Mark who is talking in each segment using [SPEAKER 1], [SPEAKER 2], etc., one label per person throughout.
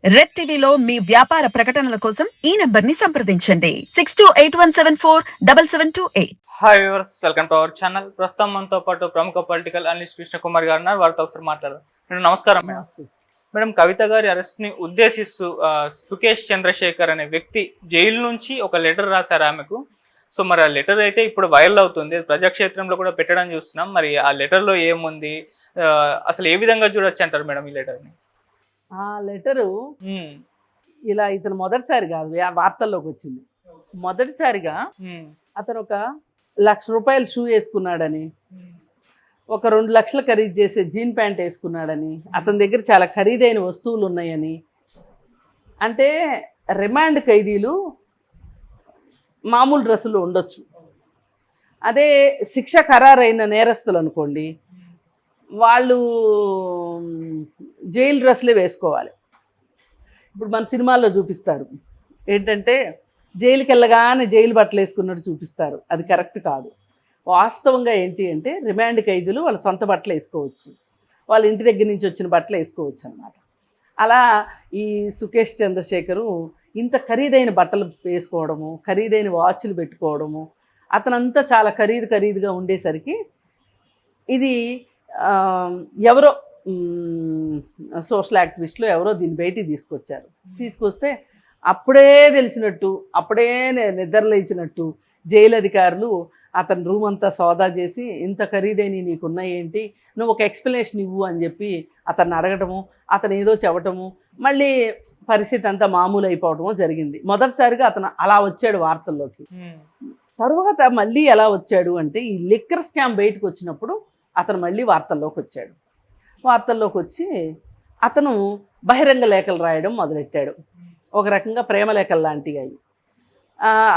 [SPEAKER 1] Red టీవీలో మీ వ్యాపార ప్రకటనల కోసం ఈ నంబర్ ని సంప్రదించండి 6281747728.
[SPEAKER 2] Hi viewers, welcome to our channel. ప్రస్తుతం మనతో పాటు ప్రముఖ పొలిటికల్ అనలిస్ట్ కృష్ణ కుమార్ గారు ఉన్నారు. వారితో ఒకసారి మాట్లాడదాం. మేడం నమస్కారం. మేడం కవిత గారి అరెస్ట్ ని ఉద్దేశిస్తూ సుకేష్ చంద్రశేఖర్ అనే వ్యక్తి జైలు నుంచి ఒక లెటర్ రాశారు ఆమెకు. సో మరి ఆ లెటర్ అయితే ఇప్పుడు వైరల్ అవుతుంది, ప్రజాక్షేత్రంలో కూడా పెట్టడం చూస్తున్నాం. మరి ఆ లెటర్ లో ఏముంది, అసలు ఏ విధంగా చూడొచ్చు అంటారు మేడం ఈ లెటర్ ని?
[SPEAKER 3] ఆ లెటరు ఇలా ఇతను మొదటిసారి కాదు వార్తల్లోకి వచ్చింది. మొదటిసారిగా అతను ఒక ₹1,00,000 షూ వేసుకున్నాడని, ఒక 2 లక్షలు ఖరీదు చేసే జీన్ ప్యాంట్ వేసుకున్నాడని, అతని దగ్గర చాలా ఖరీదైన వస్తువులు ఉన్నాయని. అంటే రిమాండ్ ఖైదీలు మామూలు డ్రెస్సులు ఉండొచ్చు, అదే శిక్ష ఖరారైన నేరస్తులు అనుకోండి వాళ్ళు జైలు డ్రెస్లే వేసుకోవాలి. ఇప్పుడు మన సినిమాల్లో చూపిస్తారు ఏంటంటే జైలుకి వెళ్ళగానే జైలు బట్టలు వేసుకున్నట్టు చూపిస్తారు, అది కరెక్ట్ కాదు. వాస్తవంగా ఏంటి అంటే రిమాండ్ ఖైదీలు వాళ్ళ సొంత బట్టలు వేసుకోవచ్చు, వాళ్ళ ఇంటి దగ్గర నుంచి వచ్చిన బట్టలు వేసుకోవచ్చు అన్నమాట. అలా ఈ సుకేష్ చంద్రశేఖరు ఇంత ఖరీదైన బట్టలు వేసుకోవడము, ఖరీదైన వాచ్లు పెట్టుకోవడము, అతనంతా చాలా ఖరీదుగా ఉండేసరికి ఇది ఎవరో సోషల్ యాక్టివిస్టులు ఎవరో దీన్ని బయటికి తీసుకొస్తే అప్పుడే తెలిసినట్టు, అప్పుడే నిద్రలేచినట్టు జైలు అధికారులు అతని రూమ్ అంతా సోదా చేసి ఇంత ఖరీదైన నీకున్నాయి ఏంటి, నువ్వు ఒక ఎక్స్ప్లెనేషన్ ఇవ్వు అని చెప్పి అతన్ని అడగటము, అతను ఏదో చెప్పటము, మళ్ళీ పరిస్థితి అంతా మామూలు అయిపోవటము జరిగింది. మొదటిసారిగా అతను అలా వచ్చాడు వార్తల్లోకి. తర్వాత మళ్ళీ ఎలా వచ్చాడు అంటే ఈ లిక్కర్ స్కామ్ బయటకు వచ్చినప్పుడు అతను మళ్ళీ వార్తల్లోకి వచ్చాడు. వార్తల్లోకి వచ్చి అతను బహిరంగ లేఖలు రాయడం మొదలెట్టాడు. ఒక రకంగా ప్రేమలేఖలు లాంటివి అవి.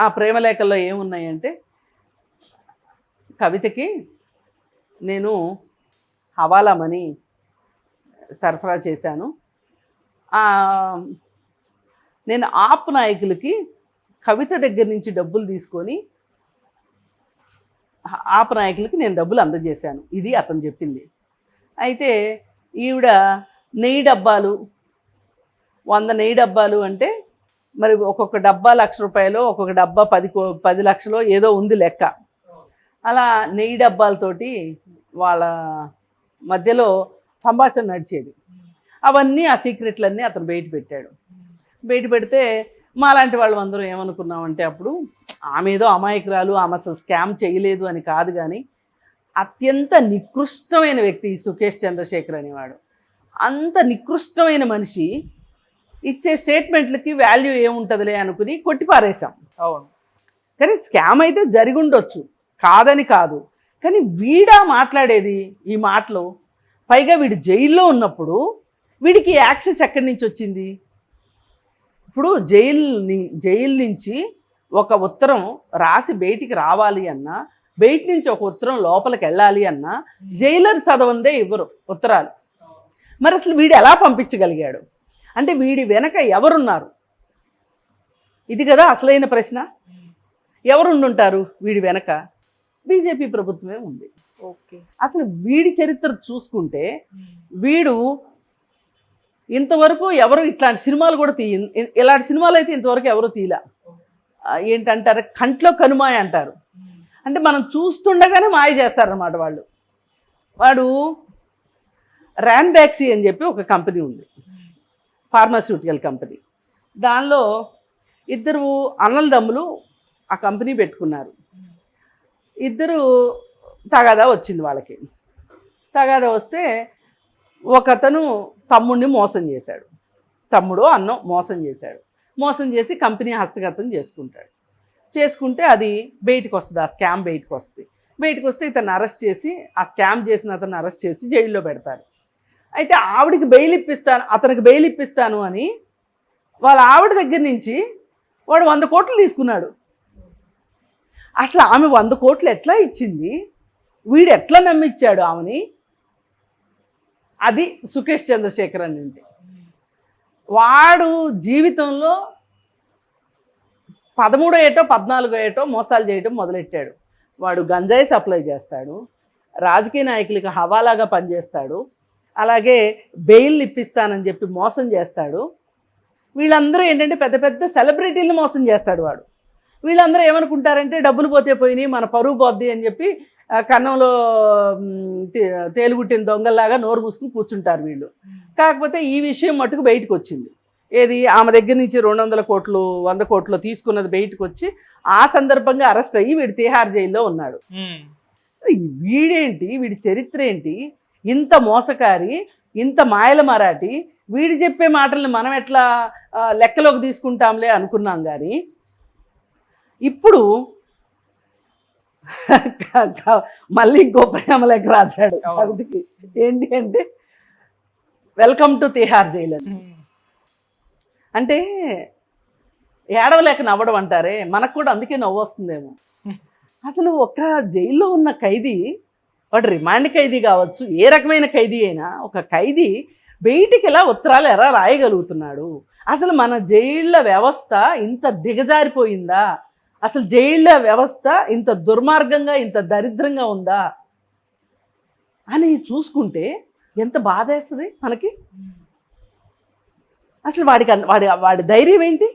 [SPEAKER 3] ఆ ప్రేమలేఖల్లో ఏమున్నాయంటే, కవితకి నేను హవాలా మనీ సరఫరా చేశాను, నేను ఆప్ నాయకులకి కవిత దగ్గర నుంచి డబ్బులు తీసుకొని ఆప్ నాయకులకి నేను డబ్బులు అందజేశాను, ఇది అతను చెప్పింది. అయితే ఈవిడ నెయ్యి డబ్బాలు 100 నెయ్యి డబ్బాలు అంటే మరి ఒక్కొక్క డబ్బా ₹1,00,000, ఒక్కొక్క డబ్బా 10 లక్షలు ఏదో ఉంది లెక్క. అలా నెయ్యి డబ్బాలతోటి వాళ్ళ మధ్యలో సంభాషణ నడిచేది. అవన్నీ ఆ సీక్రెట్లన్నీ అతను బయట పెడితే మాలాంటి వాళ్ళు అందరం ఏమనుకున్నామంటే అప్పుడు ఆమె ఏదో అమాయకురాలు, ఆమె అసలు స్కామ్ చేయలేదు అని కాదు, కానీ అత్యంత నికృష్టమైన వ్యక్తి సుకేష్ చంద్రశేఖర్ అనేవాడు. అంత నికృష్టమైన మనిషి ఇచ్చే స్టేట్మెంట్లకి వాల్యూ ఏముంటుందిలే అనుకుని కొట్టిపారేశాం.
[SPEAKER 2] అవును,
[SPEAKER 3] కానీ స్కామ్ అయితే జరిగి ఉండొచ్చు, కాదని కాదు, కానీ వీడా మాట్లాడేది ఈ మాటలు. పైగా వీడు జైల్లో ఉన్నప్పుడు వీడికి యాక్సెస్ ఎక్కడి నుంచి వచ్చింది? ఇప్పుడు జైలు నుంచి ఒక ఉత్తరం రాసి బయటికి రావాలి అన్నా, బయట నుంచి ఒక ఉత్తరం లోపలికి వెళ్ళాలి అన్నా జైలర్ చదవందే ఇవ్వరు ఉత్తరాలు. మరి అసలు వీడు ఎలా పంపించగలిగాడు అంటే వీడి వెనక ఎవరున్నారు? ఇది కదా అసలైన ప్రశ్న. ఎవరుండుంటారు వీడి వెనక? బీజేపీ ప్రభుత్వమే ఉంది.
[SPEAKER 2] ఓకే,
[SPEAKER 3] అసలు వీడి చరిత్ర చూసుకుంటే వీడు ఇంతవరకు ఎవరు ఇట్లాంటి సినిమాలు కూడా ఇలాంటి సినిమాలు అయితే ఇంతవరకు ఎవరు తీయలే. ఏంటంటారు, కంట్లో కనుమాయ అంటారు. అంటే మనం చూస్తుండగానే మాయ చేస్తారన్నమాట వాళ్ళు. వాడు ర్యాన్బ్యాక్సీ అని చెప్పి ఒక కంపెనీ ఉంది, ఫార్మాస్యూటికల్ కంపెనీ. దానిలో 2 అన్నలదమ్ములు ఆ కంపెనీ పెట్టుకున్నారు. 2 తగాదా వచ్చింది వాళ్ళకి. తగాదా వస్తే ఒకతను తమ్ముడిని మోసం చేశాడు, తమ్ముడు అన్నం మోసం చేసి కంపెనీ హస్తగతం చేసుకుంటే అది బయటకు వస్తుంది, ఆ స్కామ్ బయటకు వస్తే ఇతను అరెస్ట్ చేసి, ఆ స్కామ్ చేసిన అతను అరెస్ట్ చేసి జైల్లో పెడతారు. అయితే ఆవిడికి అతనికి బెయిల్ ఇప్పిస్తాను అని వాళ్ళ ఆవిడ దగ్గర నుంచి వాడు 100 కోట్లు తీసుకున్నాడు. అసలు ఆమె 100 కోట్లు ఎట్లా ఇచ్చింది, వీడు ఎట్లా నమ్మిచ్చాడు ఆమెని? అది సుకేష్ చంద్రశేఖర్ అని అంటే వాడు జీవితంలో 13 ఏటో 14 ఏటో మోసాలు చేయడం మొదలెట్టాడు. వాడు గంజాయి సప్లై చేస్తాడు, రాజకీయ నాయకులకి హవాలాగా పనిచేస్తాడు, అలాగే బెయిల్ ఇప్పిస్తానని చెప్పి మోసం చేస్తాడు. వీళ్ళందరూ ఏంటంటే పెద్ద పెద్ద సెలబ్రిటీలను మోసం చేస్తాడు వాడు. వీళ్ళందరూ ఏమనుకుంటారంటే డబ్బులు పోతే పోయినాయి, మన పరువు పోద్ది అని చెప్పి కన్నంలో తేలుగుట్టిన దొంగల్లాగా నోరు మూసుకుని కూర్చుంటారు వీళ్ళు. కాకపోతే ఈ విషయం మటుకు బయటకు వచ్చింది. ఏది ఆమె దగ్గర నుంచి 200 కోట్లు 100 కోట్లు తీసుకున్నది బయటకు వచ్చి ఆ సందర్భంగా అరెస్ట్ అయ్యి వీడు తిహార్ జైల్లో ఉన్నాడు. వీడేంటి, వీడి చరిత్ర ఏంటి, ఇంత మోసకారి, ఇంత మాయల మరాఠీ, వీడు చెప్పే మాటల్ని మనం ఎట్లా లెక్కలోకి తీసుకుంటాంలే అనుకున్నాం. కానీ ఇప్పుడు మళ్ళీ ఇంకో ప్రేమ లెక్క రాశాడు కవితకి. ఏంటి అంటే వెల్కమ్ టు తిహార్ జైలు అని. అంటే ఏడవలేక నవ్వడం అంటారే, మనకు కూడా అందుకే నవ్వు వస్తుందేమో. అసలు ఒక జైల్లో ఉన్న ఖైదీ, వాడు రిమాండ్ ఖైదీ కావచ్చు, ఏ రకమైన ఖైదీ అయినా, ఒక ఖైదీ బయటికి ఎలా ఉత్తరాలు ఎలా రాయగలుగుతున్నాడు? అసలు మన జైళ్ళ వ్యవస్థ ఇంత దిగజారిపోయిందా? అసలు జైళ్ళ వ్యవస్థ ఇంత దుర్మార్గంగా ఇంత దరిద్రంగా ఉందా అని చూసుకుంటే ఎంత బాధేస్తుంది మనకి. అసలు వాడి ధైర్యం ఏంటి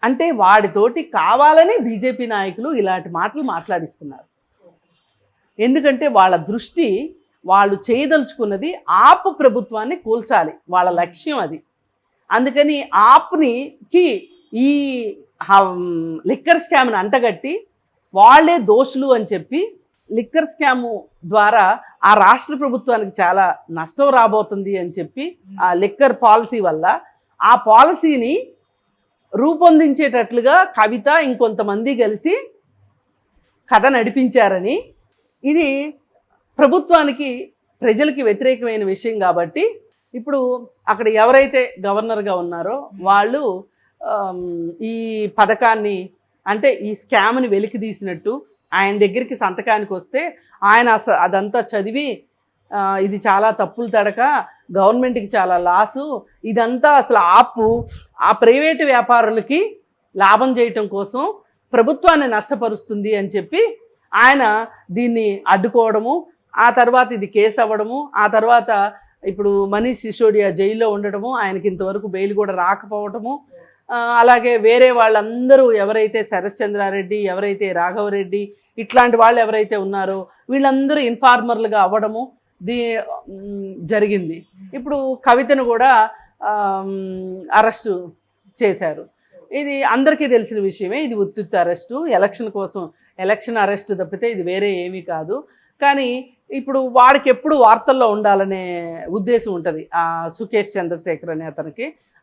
[SPEAKER 3] అంటే వాడితోటి కావాలని బీజేపీ నాయకులు ఇలాంటి మాటలు మాట్లాడిస్తున్నారు. ఎందుకంటే వాళ్ళ దృష్టి, వాళ్ళు చేయదలుచుకున్నది ఆప్ ప్రభుత్వాన్ని కూల్చాలి, వాళ్ళ లక్ష్యం అది. అందుకని ఆప్కి ఈ లిక్కర్ స్కామ్ని అంటగట్టి వాళ్ళే దోషులు అని చెప్పి లిక్కర్ స్కాము ద్వారా ఆ రాష్ట్ర ప్రభుత్వానికి చాలా నష్టం రాబోతుంది అని చెప్పి ఆ లిక్కర్ పాలసీ వల్ల ఆ పాలసీని రూపొందించేటట్లుగా కవిత ఇంకొంతమంది కలిసి కథ నడిపించారని, ఇది ప్రభుత్వానికి ప్రజలకి వ్యతిరేకమైన విషయం కాబట్టి ఇప్పుడు అక్కడ ఎవరైతే గవర్నర్గా ఉన్నారో వాళ్ళు ఈ పథకాన్ని అంటే ఈ స్కామ్ని వెలికి తీసినట్టు ఆయన దగ్గరికి సంతకానికి వస్తే ఆయన అదంతా చదివి ఇది చాలా తప్పులు తడక, గవర్నమెంట్కి చాలా లాసు, ఇదంతా అసలు ఆ ప్రైవేటు వ్యాపారులకి లాభం చేయటం కోసం ప్రభుత్వాన్ని నష్టపరుస్తుంది అని చెప్పి ఆయన దీన్ని అడ్డుకోవడము, ఆ తర్వాత ఇది కేసు అవ్వడము, ఆ తర్వాత ఇప్పుడు మనీష్ సిసోడియా జైల్లో ఉండడము, ఆయనకి ఇంతవరకు బెయిల్ కూడా రాకపోవటము, అలాగే వేరే వాళ్ళందరూ ఎవరైతే శరత్ చంద్రారెడ్డి, ఎవరైతే రాఘవరెడ్డి, ఇట్లాంటి వాళ్ళు ఎవరైతే ఉన్నారో వీళ్ళందరూ ఇన్ఫార్మర్లుగా అవ్వడము జరిగింది. ఇప్పుడు కవితను కూడా అరెస్టు చేశారు. ఇది అందరికీ తెలిసిన విషయమే. ఇది ఉత్తుత్తి అరెస్టు, ఎలక్షన్ కోసం ఎలక్షన్ అరెస్టు తప్పితే ఇది వేరే ఏమీ కాదు. కానీ ఇప్పుడు వాడికి ఎప్పుడు వార్తల్లో ఉండాలనే ఉద్దేశం ఉంటుంది ఆ సుకేష్ చంద్రశేఖర్ అనే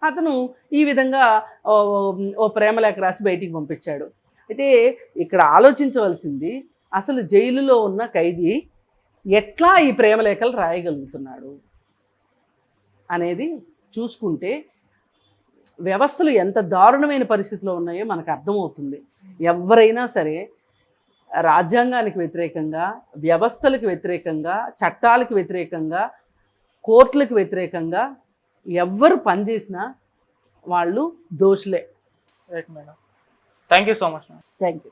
[SPEAKER 3] అతను ఈ విధంగా ఓ ప్రేమలేఖ రాసి బయటికి పంపించాడు. అయితే ఇక్కడ ఆలోచించవలసింది అసలు జైలులో ఉన్న ఖైదీ ఎట్లా ఈ ప్రేమలేఖలు రాయగలుగుతున్నాడు అనేది చూసుకుంటే వ్యవస్థలు ఎంత దారుణమైన పరిస్థితిలో ఉన్నాయో మనకు అర్థమవుతుంది. ఎవరైనా సరే రాజ్యాంగానికి వ్యతిరేకంగా, వ్యవస్థలకు వ్యతిరేకంగా, చట్టాలకు వ్యతిరేకంగా, కోర్టులకు వ్యతిరేకంగా ఎవ్వరు పనిచేసినా వాళ్ళు దోషులే.
[SPEAKER 2] Right madam, thank you so much.
[SPEAKER 3] Thank you.